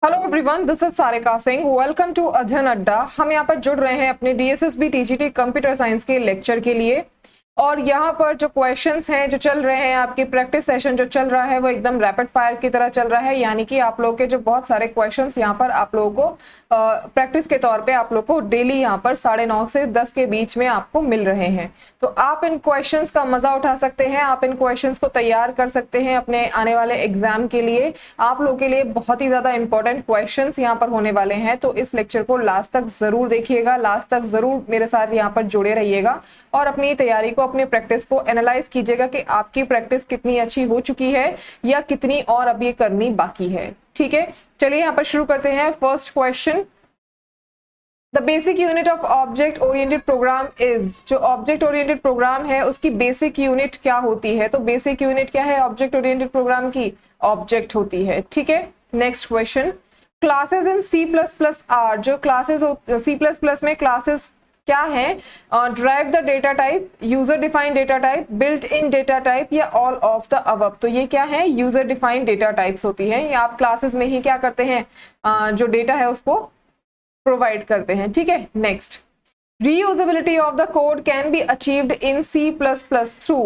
Hello everyone, this is Sarika Singh. Welcome to Adhyayan Adda. हम यहाँ पर जुड़ रहे हैं अपने डीएसएसबी टीजीटी कंप्यूटर साइंस के लेक्चर के लिए। और यहाँ पर जो क्वेश्चंस हैं जो चल रहे हैं, आपकी प्रैक्टिस सेशन जो चल रहा है वो एकदम रैपिड फायर की तरह चल रहा है। यानी कि आप लोगों के जो बहुत सारे क्वेश्चंस यहाँ पर आप लोगों को प्रैक्टिस के तौर पे आप लोग को डेली यहाँ पर 9:30 से 10 के बीच में आपको मिल रहे हैं। तो आप इन क्वेश्चंस का मजा उठा सकते हैं, आप इन क्वेश्चंस को तैयार कर सकते हैं अपने आने वाले एग्जाम के लिए। आप लोगों के लिए बहुत ही ज्यादा इंपॉर्टेंट क्वेश्चंस यहाँ पर होने वाले हैं, तो इस लेक्चर को लास्ट तक जरूर देखिएगा, लास्ट तक जरूर मेरे साथ यहाँ पर जुड़े रहिएगा और अपनी तैयारी को, अपनी प्रैक्टिस को एनालाइज कीजिएगा कि आपकी प्रैक्टिस कितनी अच्छी हो चुकी है या कितनी और अभी करनी बाकी है। ठीक है, चलिए यहाँ पर शुरू करते हैं। First question, the basic unit of object oriented programme is. जो ऑब्जेक्ट ओरिएंटेड प्रोग्राम है उसकी बेसिक यूनिट क्या होती है? तो बेसिक यूनिट क्या है ऑब्जेक्ट ओरिएंटेड प्रोग्राम की? ऑब्जेक्ट होती है। ठीक है, next question, classes in C plus plus are. जो क्लासेस सी प्लस प्लस में क्लासेस क्या है? Derived the data type, user defined data type, built in data type या ऑल ऑफ द अबव। तो ये क्या है? यूजर डिफाइंड डेटा टाइप्स होती है। या आप क्लासेस में ही क्या करते हैं, जो डेटा है उसको प्रोवाइड करते हैं। ठीक है, next, reusability of the code can be achieved in C plus plus through.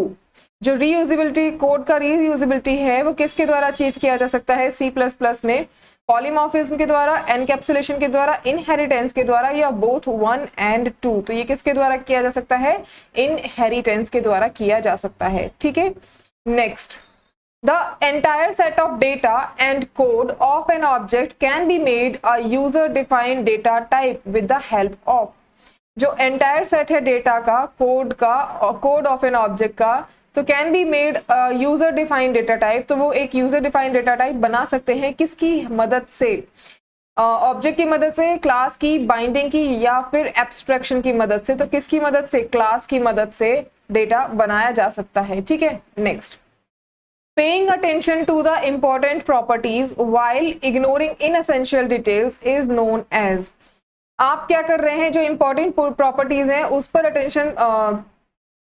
जो रीयूजेबिलिटी, कोड का रीयूजेबिलिटी है वो किसके द्वारा अचीव किया जा सकता है सी प्लस प्लस में? पॉलीमॉर्फिज्म के द्वारा, एनकैप्सुलेशन के द्वारा, इनहेरिटेंस के द्वारा या बोथ 1 and 2। तो ये किसके द्वारा किया जा सकता है? इनहेरिटेंस के द्वारा किया जा सकता है। ठीक है, next, the entire set of data and code of an object can be made a user defined data type with the help of। जो entire set है डेटा का, कोड का, कोड ऑफ एन ऑब्जेक्ट का, तो can be made user defined data type. तो वो एक user defined data type बना सकते हैं किसकी मदद से? ऑब्जेक्ट की मदद से, क्लास की, बाइंडिंग की या फिर एब्स्ट्रैक्शन की मदद से। तो किसकी मदद से? क्लास की मदद से डेटा बनाया जा सकता है। ठीक है, next, Paying attention to the important properties while ignoring inessential details is known as। आप क्या कर रहे हैं, जो इंपॉर्टेंट प्रॉपर्टीज हैं उस पर अटेंशन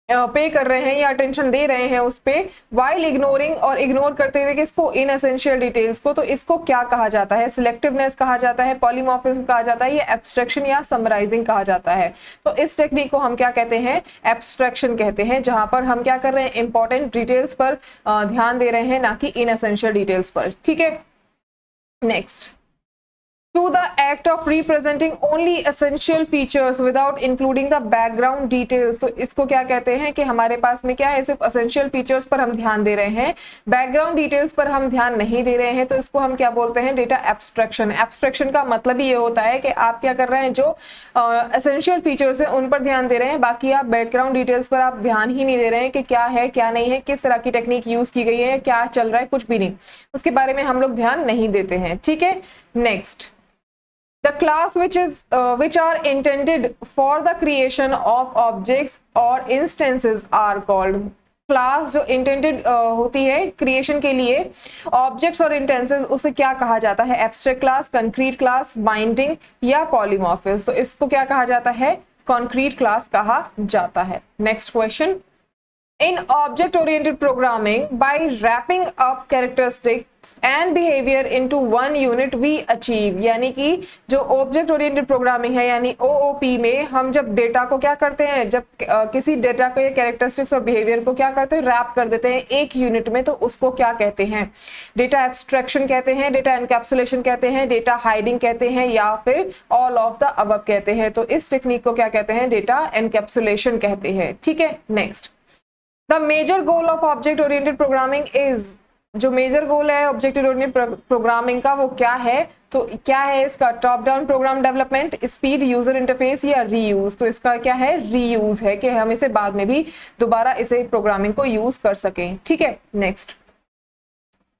पे कर रहे हैं या अटेंशन दे रहे हैं उस पे, while ignoring, और इग्नोर करते हुए किसको? इनएसेंशियल डिटेल्स को। तो इसको क्या कहा जाता है? सिलेक्टिवनेस कहा जाता है, पॉलीमॉर्फिज्म कहा जाता है, या एब्स्ट्रैक्शन या समराइजिंग कहा जाता है। तो इस टेक्निक को हम क्या कहते हैं? एब्स्ट्रैक्शन कहते हैं, जहां पर हम क्या कर रहे हैं? इंपॉर्टेंट डिटेल्स पर ध्यान दे रहे हैं, ना कि इनएसेंशियल डिटेल्स पर। ठीक है, next, to the act of representing only essential features without including the background details। तो इसको क्या कहते हैं कि हमारे पास में क्या है, सिर्फ essential features पर हम ध्यान दे रहे हैं, background details पर हम ध्यान नहीं दे रहे हैं। तो इसको हम क्या बोलते हैं? Data abstraction. एब्स्ट्रैक्शन का मतलब ही ये होता है कि आप क्या कर रहे हैं, जो essential features हैं उन पर ध्यान दे रहे हैं, बाकी आप background details पर आप ध्यान ही नहीं दे रहे हैं कि क्या है क्या नहीं है, किस तरह की टेक्निक यूज की गई है, क्या चल रहा है, कुछ भी नहीं, उसके बारे में हम लोग ध्यान नहीं देते हैं। ठीक है, next, the class which are intended for the creation of objects or instances are called। Class जो इंटेंडेड होती है क्रिएशन के लिए ऑब्जेक्ट्स और इंटेंसेस, उसे क्या कहा जाता है? Abstract class, concrete class, binding या पॉलीमॉर्फिज्म। तो इसको क्या कहा जाता है? कंक्रीट क्लास कहा जाता है। Next question, in object oriented programming, by wrapping up characteristics and behavior into one unit we achieve। यानी कि जो ऑब्जेक्ट ओरिएंटेड प्रोग्रामिंग है यानी OOP में हम जब डेटा को क्या करते हैं, जब किसी डेटा को ये कैरेक्टरिस्टिक्स और बिहेवियर को क्या करते हैं? रैप कर देते हैं एक यूनिट में, तो उसको क्या कहते हैं? डेटा एब्स्ट्रैक्शन कहते हैं, डेटा एनकैप्सुलेशन कहते हैं, डेटा हाइडिंग कहते हैं, या फिर ऑल ऑफ द अबव कहते हैं। तो इस टेक्निक को क्या कहते हैं? डेटा एनकैप्सुलेशन कहते हैं। ठीक है, next, the major goal of object oriented programming is. जो मेजर गोल है ऑब्जेक्ट ओरिएंटेड प्रोग्रामिंग का वो क्या है? तो क्या है इसका? Top down program development, speed, user interface या रीयूज। तो इसका क्या है? रीयूज है, कि हम इसे बाद में भी दोबारा इसे प्रोग्रामिंग को यूज कर सकें। ठीक है, next,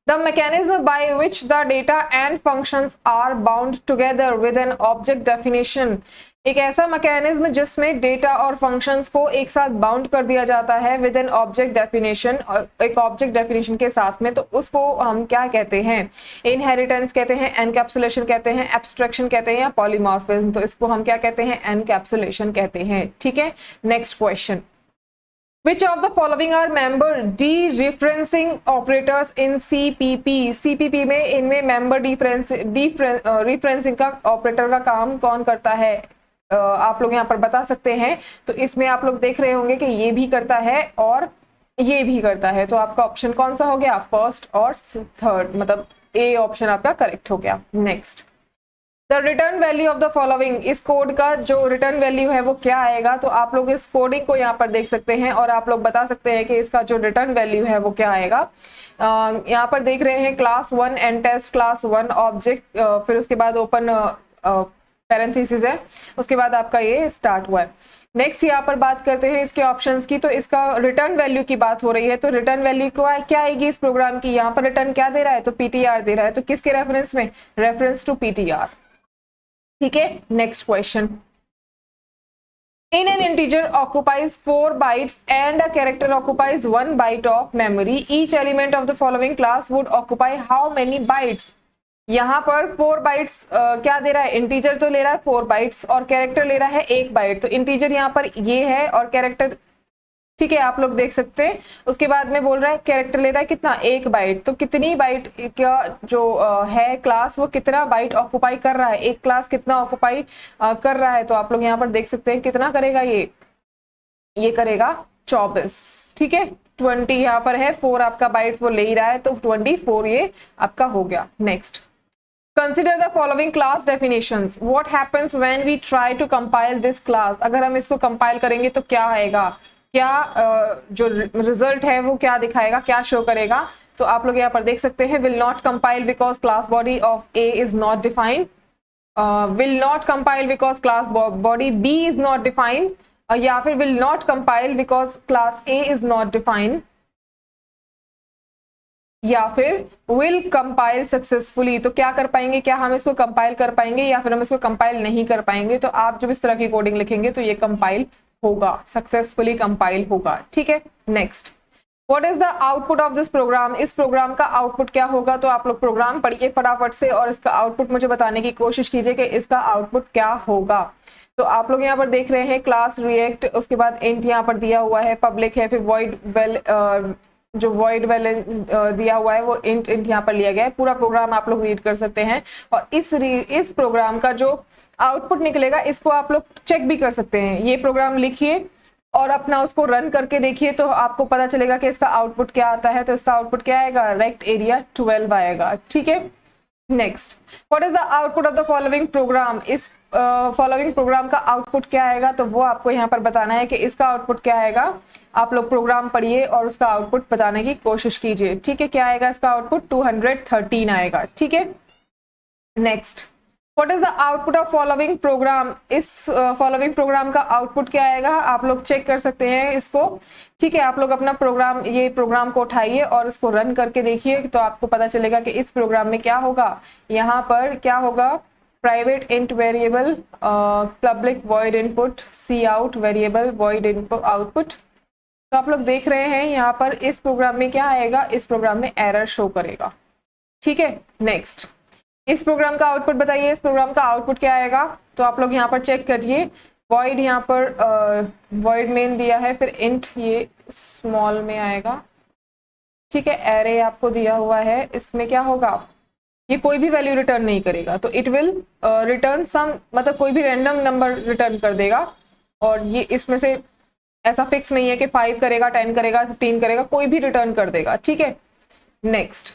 the mechanism by which the data and functions are bound together with an object definition। एक ऐसा मैकेनिज्म जिसमें डेटा और फंक्शंस को एक साथ बाउंड कर दिया जाता है विद एन ऑब्जेक्ट डेफिनेशन, एक ऑब्जेक्ट डेफिनेशन के साथ में, तो उसको हम क्या कहते हैं? इनहेरिटेंस कहते हैं, एनकैप्सुलेशन कहते हैं, एब्स्ट्रैक्शन कहते हैं या पॉलीमॉर्फिज्म। तो इसको हम क्या कहते हैं? एनकैप्सुलेशन कहते हैं। ठीक है, next question, Which of the following are member dereferencing operators in CPP? CPP में इनमें member referencing का ऑपरेटर का काम कौन करता है? आप लोग यहाँ पर बता सकते हैं। तो इसमें आप लोग देख रहे होंगे कि ये भी करता है और ये भी करता है। तो आपका ऑप्शन कौन सा हो गया? फर्स्ट और थर्ड, मतलब ए ऑप्शन आपका करेक्ट हो गया। Next, the return value of the following, इस कोड का जो रिटर्न वैल्यू है वो क्या आएगा? तो आप लोग इस कोडिंग को यहाँ पर देख सकते हैं और आप लोग बता सकते हैं कि इसका जो रिटर्न वैल्यू है वो क्या आएगा। यहाँ पर देख रहे हैं class 1 and test class 1 object, फिर उसके बाद ओपन पैरेंथेसिस है, उसके बाद आपका ये स्टार्ट हुआ है। नेक्स्ट यहाँ पर बात करते हैं इसके ऑप्शंस की। तो इसका रिटर्न वैल्यू की बात हो रही है, तो रिटर्न वैल्यू क्या आएगी इस प्रोग्राम की? यहाँ पर रिटर्न क्या दे रहा है? तो पीटीआर दे रहा है। तो किसके रेफरेंस में? Reference to PTR. ठीक है, next question. In an integer occupies 4 bytes and a character occupies 1 byte of memory. Each element of the following class would occupy how many bytes? यहाँ पर 4 बाइट्स क्या दे रहा है? इंटीजर तो ले रहा है 4 बाइट्स और कैरेक्टर ले रहा है 1 बाइट। तो इंटीजर यहाँ पर ये है और कैरेक्टर, ठीक है, आप लोग देख सकते हैं। उसके बाद में बोल रहा है कैरेक्टर ले रहा है कितना? 1 बाइट। तो कितनी बाइट का जो है क्लास, वो कितना बाइट ऑक्युपाई कर रहा है? एक क्लास कितना ऑक्युपाई कर रहा है? तो आप लोग यहाँ पर देख सकते हैं कितना करेगा ये करेगा 24। ठीक है, 20 यहाँ पर है, 4 आपका बाइट्स वो ले ही रहा है, तो 24 ये आपका हो गया। Next, Consider the following class definitions. What happens when we try to compile this class? अगर हम इसको कंपाइल करेंगे तो क्या आएगा? क्या जो रिजल्ट है वो क्या दिखाएगा, क्या शो करेगा? तो आप लोग यहाँ पर देख सकते हैं, will not compile because class body of A is not defined. Will not compile because class body B is not defined. या फिर will not compile because class A is not defined. या फिर विल कंपाइल सक्सेसफुली। तो क्या कर पाएंगे? क्या हम इसको कंपाइल कर पाएंगे या फिर हम इसको कंपाइल नहीं कर पाएंगे? तो आप जब इस तरह की कोडिंग लिखेंगे तो ये कंपाइल होगा, सक्सेसफुली कंपाइल होगा। ठीक है, next, what is the output of this program? इस प्रोग्राम का आउटपुट क्या होगा? तो आप लोग प्रोग्राम पढ़िए फटाफट से और इसका आउटपुट मुझे बताने की कोशिश कीजिए कि इसका आउटपुट क्या होगा। तो आप लोग यहाँ पर देख रहे हैं क्लास रिएक्ट, उसके बाद इंट यहाँ पर दिया हुआ है, पब्लिक है, फिर वॉइड जो वॉइड वैलेंस दिया हुआ है वो इंट यहाँ पर लिया गया है। पूरा प्रोग्राम आप लोग रीड कर सकते हैं और इस प्रोग्राम का जो आउटपुट निकलेगा इसको आप लोग चेक भी कर सकते हैं। ये प्रोग्राम लिखिए और अपना उसको रन करके देखिए तो आपको पता चलेगा कि इसका आउटपुट क्या आता है। तो इसका आउटपुट क्या आएगा? रेक्ट एरिया 12 आएगा। ठीक है, next, what is the output of the following programme? इस फॉलोइंग प्रोग्राम का आउटपुट क्या आएगा? तो वो आपको यहाँ पर बताना है कि इसका आउटपुट क्या आएगा। आप लोग प्रोग्राम पढ़िए और उसका आउटपुट बताने की कोशिश कीजिए। ठीक है, क्या आएगा इसका आउटपुट? 213 आएगा। ठीक है, next, what is the output of following programme? इस फॉलोइंग प्रोग्राम का आउटपुट क्या आएगा? आप लोग चेक कर सकते हैं इसको। ठीक है, आप लोग अपना प्रोग्राम, ये प्रोग्राम को उठाइए और इसको रन करके देखिए तो आपको पता चलेगा कि इस प्रोग्राम में क्या होगा। यहाँ पर क्या होगा? Private int variable, public void input, cout variable void input output. तो आप लोग देख रहे हैं यहाँ पर इस प्रोग्राम में क्या आएगा? इस प्रोग्राम में एरर शो करेगा। ठीक है, नेक्स्ट, इस प्रोग्राम का आउटपुट बताइए, इस प्रोग्राम का आउटपुट क्या आएगा? तो आप लोग यहाँ पर चेक करिए, वॉइड यहाँ पर वॉइड मेन दिया है, फिर इंट ये स्मॉल में आएगा। ठीक है, एरे आपको दिया हुआ है, इसमें क्या होगा? ये कोई भी वैल्यू रिटर्न नहीं करेगा, तो इट विल रिटर्न सम, मतलब कोई भी रैंडम नंबर रिटर्न कर देगा। और ये इसमें से ऐसा फिक्स नहीं है कि 5 करेगा, 10 करेगा, 15 करेगा, कोई भी रिटर्न कर देगा। ठीक है, next,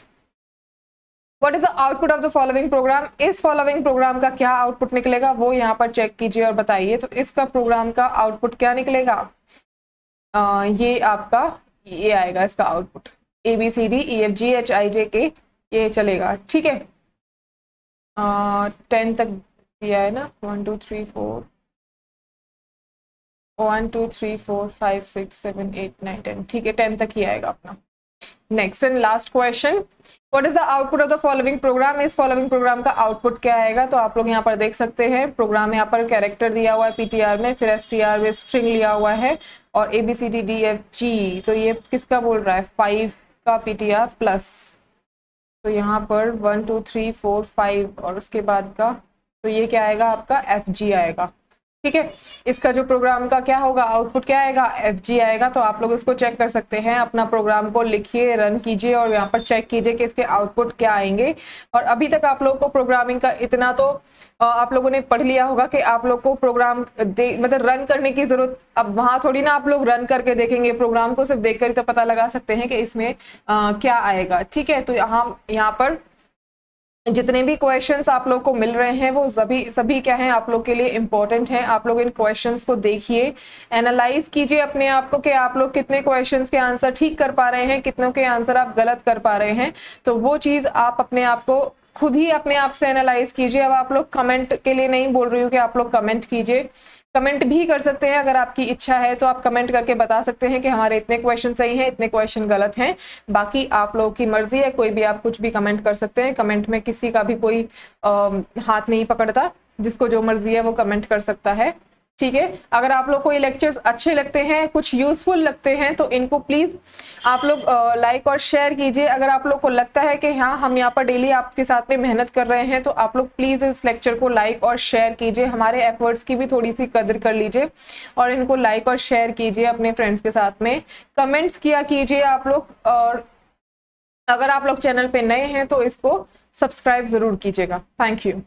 what is the output of the following programme? इस फॉलोइंग प्रोग्राम का क्या आउटपुट निकलेगा वो यहाँ पर चेक कीजिए और बताइए। तो इसका प्रोग्राम का आउटपुट क्या निकलेगा? ये आपका ये आएगा इसका आउटपुट, ABCDEFGHIJK ये चलेगा। ठीक है, 10 तक दिया है ना, 1 2 3 4 1 2 3 4 5 6 7 8 9 10। ठीक है, 10 तक ही आएगा अपना। Next and last question, what is the output of the following programme? इस फॉलोइंग प्रोग्राम का आउटपुट क्या आएगा? तो आप लोग यहाँ पर देख सकते हैं प्रोग्राम यहाँ पर कैरेक्टर दिया हुआ है PTR में, फिर STR में स्ट्रिंग लिया हुआ है और ABCDDFG। तो ये किसका बोल रहा है? 5 का PTR प्लस, तो यहाँ पर 1 2 3 4 5 और उसके बाद का, तो ये क्या आएगा आपका? FG आएगा। ठीक है। इसका जो प्रोग्राम का क्या होगा, आउटपुट क्या आएगा, FG आएगा। तो आप लोग इसको चेक कर सकते हैं, अपना प्रोग्राम को लिखिए, रन कीजिए और यहाँ पर चेक कीजिए कि इसके आउटपुट क्या आएंगे। और अभी तक आप लोगों को प्रोग्रामिंग का इतना तो आप लोगों ने पढ़ लिया होगा कि आप लोग को प्रोग्राम मतलब रन करने की जरूरत, अब वहां थोड़ी ना आप लोग रन करके देखेंगे, प्रोग्राम को सिर्फ देखकर ही तो पता लगा सकते हैं कि इसमें क्या आएगा। ठीक है, तो यहाँ पर जितने भी क्वेश्चंस आप लोग को मिल रहे हैं वो सभी क्या हैं, आप लोग के लिए इंपॉर्टेंट हैं। आप लोग इन क्वेश्चंस को देखिए, एनालाइज कीजिए अपने आप को कि आप लोग कितने क्वेश्चंस के आंसर ठीक कर पा रहे हैं, कितनों के आंसर आप गलत कर पा रहे हैं। तो वो चीज आप अपने आप को खुद ही अपने आप से एनालाइज कीजिए। अब आप लोग कमेंट के लिए नहीं बोल रही हूँ कि आप लोग कमेंट कीजिए, कमेंट भी कर सकते हैं अगर आपकी इच्छा है, तो आप कमेंट करके बता सकते हैं कि हमारे इतने क्वेश्चन सही हैं, इतने क्वेश्चन गलत हैं। बाकी आप लोगों की मर्जी है, कोई भी आप कुछ भी कमेंट कर सकते हैं। कमेंट में किसी का भी कोई हाथ नहीं पकड़ता, जिसको जो मर्जी है वो कमेंट कर सकता है। ठीक है, अगर आप लोग को ये लेक्चर्स अच्छे लगते हैं, कुछ यूजफुल लगते हैं, तो इनको प्लीज आप लोग लाइक और शेयर कीजिए। अगर आप लोग को लगता है कि हाँ हम यहाँ पर डेली आपके साथ में मेहनत कर रहे हैं, तो आप लोग प्लीज इस लेक्चर को लाइक और शेयर कीजिए, हमारे एफर्ट्स की भी थोड़ी सी कदर कर लीजिए और इनको लाइक और शेयर कीजिए अपने फ्रेंड्स के साथ में। कमेंट्स किया कीजिए आप लोग, और अगर आप लोग चैनल पे नए हैं तो इसको सब्सक्राइब जरूर कीजिएगा। Thank you.